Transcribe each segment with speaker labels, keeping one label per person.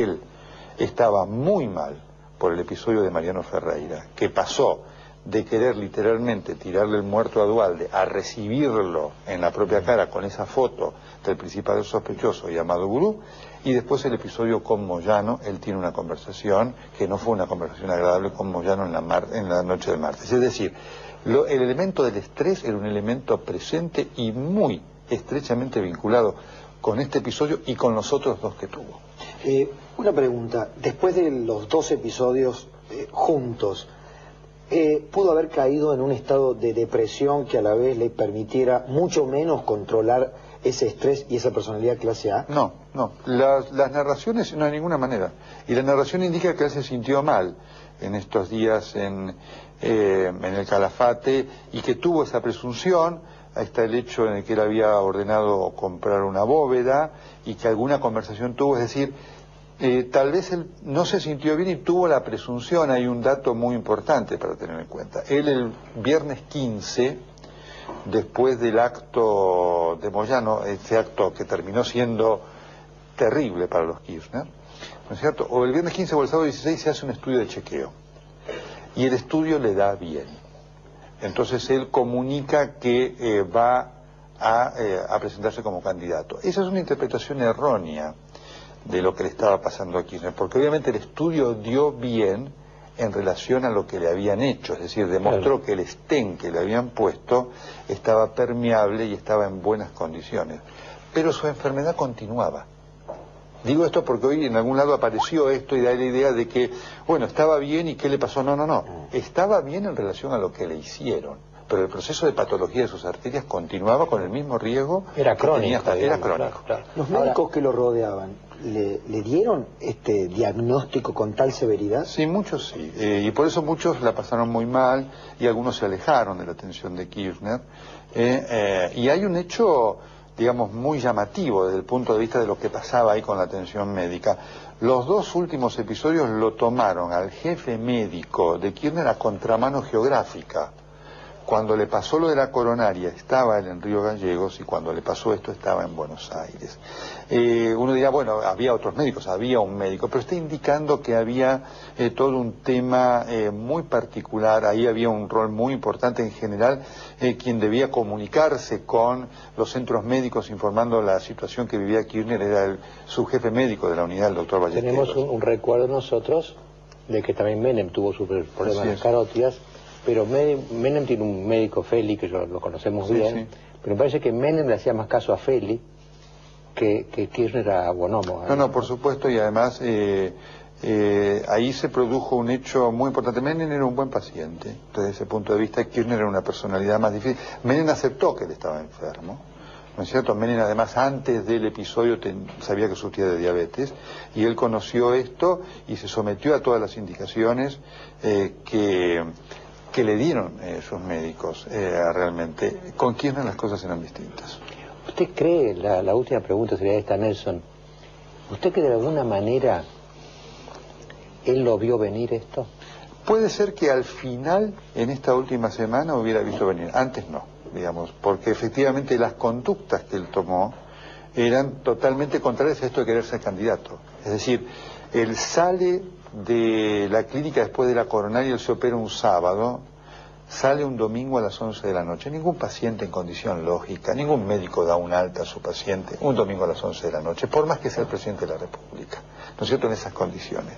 Speaker 1: Él estaba muy mal por el episodio de Mariano Ferreira, que pasó de querer literalmente tirarle el muerto a Duhalde a recibirlo en la propia cara con esa foto del principal sospechoso llamado Gurú, y después el episodio con Moyano. Él tiene una conversación que no fue una conversación agradable con Moyano en la noche del martes. Es decir, el elemento del estrés era un elemento presente y muy estrechamente vinculado con este episodio y con los otros dos que tuvo.
Speaker 2: Una pregunta, después de los dos episodios juntos, ¿pudo haber caído en un estado de depresión que a la vez le permitiera mucho menos controlar ese estrés y esa personalidad clase A?
Speaker 1: No, no. Las narraciones no de ninguna manera. Y la narración indica que él se sintió mal en estos días en el Calafate y que tuvo esa presunción. Ahí está el hecho en el que él había ordenado comprar una bóveda y que alguna conversación tuvo, es decir, tal vez él no se sintió bien y tuvo la presunción. Hay un dato muy importante para tener en cuenta. Él el viernes 15, después del acto de Moyano, ese acto que terminó siendo terrible para los Kirchner, ¿no es cierto? O el viernes 15 o el sábado 16 se hace un estudio de chequeo y el estudio le da bien. Entonces él comunica que va a presentarse como candidato. Esa es una interpretación errónea de lo que le estaba pasando a Kirchner, porque obviamente el estudio dio bien en relación a lo que le habían hecho, es decir, demostró que el stent que le habían puesto estaba permeable y estaba en buenas condiciones, pero su enfermedad continuaba. Digo esto porque hoy en algún lado apareció esto y da la idea de que, bueno, estaba bien y ¿qué le pasó? No, no, no. Estaba bien en relación a lo que le hicieron, pero el proceso de patología de sus arterias continuaba con el mismo riesgo.
Speaker 3: Era crónico.
Speaker 1: Era crónico.
Speaker 3: Claro.
Speaker 2: ¿Los médicos que lo rodeaban le dieron este diagnóstico con tal severidad?
Speaker 1: Sí, muchos sí. Y por eso muchos la pasaron muy mal y algunos se alejaron de la atención de Kirchner. Y hay un hecho, digamos, muy llamativo desde el punto de vista de lo que pasaba ahí con la atención médica. Los dos últimos episodios lo tomaron al jefe médico de Kirchner a contramano geográfica. Cuando le pasó lo de la coronaria estaba él en Río Gallegos y cuando le pasó esto estaba en Buenos Aires. Uno dirá, bueno, había otros médicos, había un médico, pero está indicando que había todo un tema muy particular. Ahí había un rol muy importante en general, quien debía comunicarse con los centros médicos informando la situación que vivía Kirchner era el subjefe médico de la unidad, el doctor Ballesteros.
Speaker 3: Tenemos un recuerdo nosotros de que también Menem tuvo sus problemas de carótidas. Pero Menem tiene un médico, Feli, que lo conocemos bien, pero me parece que Menem le hacía más caso a Feli que Kirchner a Bonomo.
Speaker 1: No, por supuesto, y además ahí se produjo un hecho muy importante. Menem era un buen paciente, desde ese punto de vista. Kirchner era una personalidad más difícil. Menem aceptó que él estaba enfermo, ¿no es cierto? Menem además antes del episodio sabía que sufría de diabetes y él conoció esto y se sometió a todas las indicaciones que le dieron sus médicos realmente. Con Kirchner las cosas eran distintas.
Speaker 3: ¿Usted cree, la última pregunta sería esta, Nelson, ¿usted cree que de alguna manera él lo vio venir esto?
Speaker 1: Puede ser que al final, en esta última semana, hubiera visto venir. Antes no, digamos, porque efectivamente las conductas que él tomó eran totalmente contrarias a esto de querer ser candidato. Es decir, él sale de la clínica después de la coronaria, él se opera un sábado, sale un domingo a las 11 de la noche. Ningún paciente en condición lógica, ningún médico da un alta a su paciente un domingo a las 11 de la noche, por más que sea el presidente de la República, ¿no es cierto?, en esas condiciones.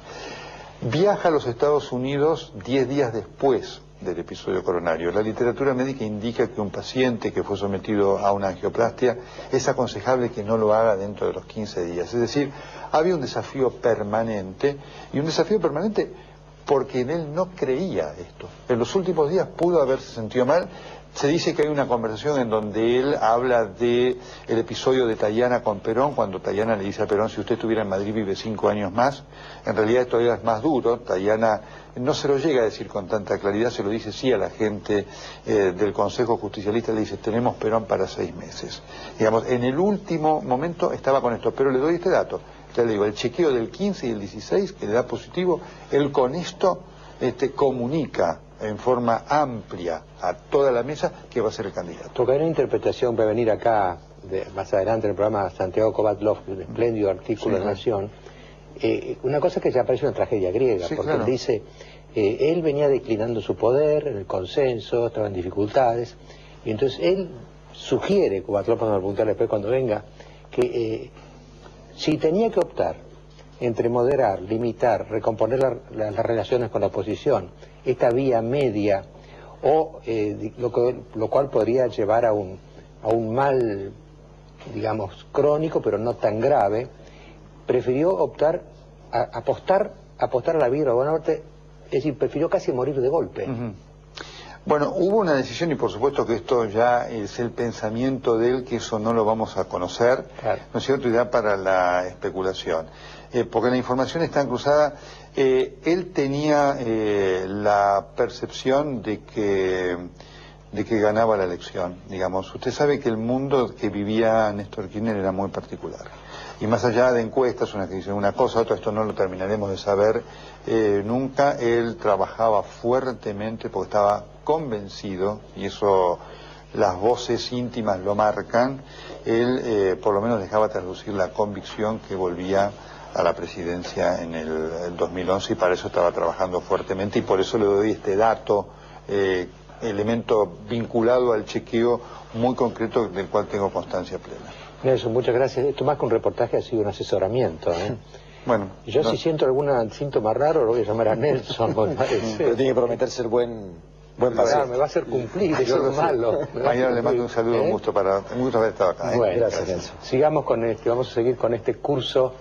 Speaker 1: Viaja a los Estados Unidos 10 días después del episodio coronario. La literatura médica indica que un paciente que fue sometido a una angioplastia es aconsejable que no lo haga dentro de los 15 días. Es decir, había un desafío permanente, y un desafío permanente porque en él no creía esto. En los últimos días pudo haberse sentido mal. Se dice que hay una conversación en donde él habla de el episodio de Tayana con Perón, cuando Tayana le dice a Perón, si usted estuviera en Madrid vive 5 años más. En realidad todavía es más duro. Tayana no se lo llega a decir con tanta claridad, se lo dice sí a la gente del Consejo Justicialista, le dice, tenemos Perón para 6 meses. Digamos, en el último momento estaba con esto, pero le doy este dato. Ya le digo, el chequeo del 15 y el 16, que le da positivo, él con esto comunica en forma amplia a toda la mesa que va a ser el candidato.
Speaker 3: Porque hay una interpretación, va a venir acá más adelante en el programa Santiago Kovatlov, un espléndido artículo de Nación, una cosa que ya parece una tragedia griega,
Speaker 1: Sí,
Speaker 3: porque
Speaker 1: claro.
Speaker 3: él dice, él venía declinando su poder, en el consenso, estaba en dificultades, y entonces él sugiere, como Atlón para preguntarle después cuando venga, que si tenía que optar entre moderar, limitar, recomponer las relaciones con la oposición, esta vía media, o lo cual podría llevar a un mal, digamos, crónico, pero no tan grave, prefirió optar a apostar a la vida de Bonaparte, es decir, prefirió casi morir de golpe.
Speaker 1: Uh-huh. Bueno, hubo una decisión, y por supuesto que esto ya es el pensamiento de él, que eso no lo vamos a conocer,
Speaker 3: claro,
Speaker 1: ¿no es cierto?, y da para la especulación. Porque la información está cruzada. Él tenía la percepción de que ganaba la elección, digamos. Usted sabe que el mundo que vivía Néstor Kirchner era muy particular. Y más allá de encuestas, una que dicen una cosa, otra, esto no lo terminaremos de saber nunca. Él trabajaba fuertemente porque estaba convencido, y eso las voces íntimas lo marcan. Él por lo menos dejaba traducir la convicción que volvía a la presidencia en el 2011, y para eso estaba trabajando fuertemente, y por eso le doy este dato, elemento vinculado al chequeo muy concreto del cual tengo constancia plena.
Speaker 3: Nelson, muchas gracias. Esto más que un reportaje ha sido un asesoramiento, ¿eh?
Speaker 1: Bueno,
Speaker 3: yo si siento algún síntoma raro lo voy a llamar a Nelson.
Speaker 2: Pero tiene que prometer ser buen
Speaker 3: paciente. Me va a hacer cumplir, eso es malo.
Speaker 1: Mañana le mando un saludo, un gusto haber estado acá.
Speaker 3: Bueno,
Speaker 2: gracias, Nelson.
Speaker 3: Sigamos con vamos a seguir con este curso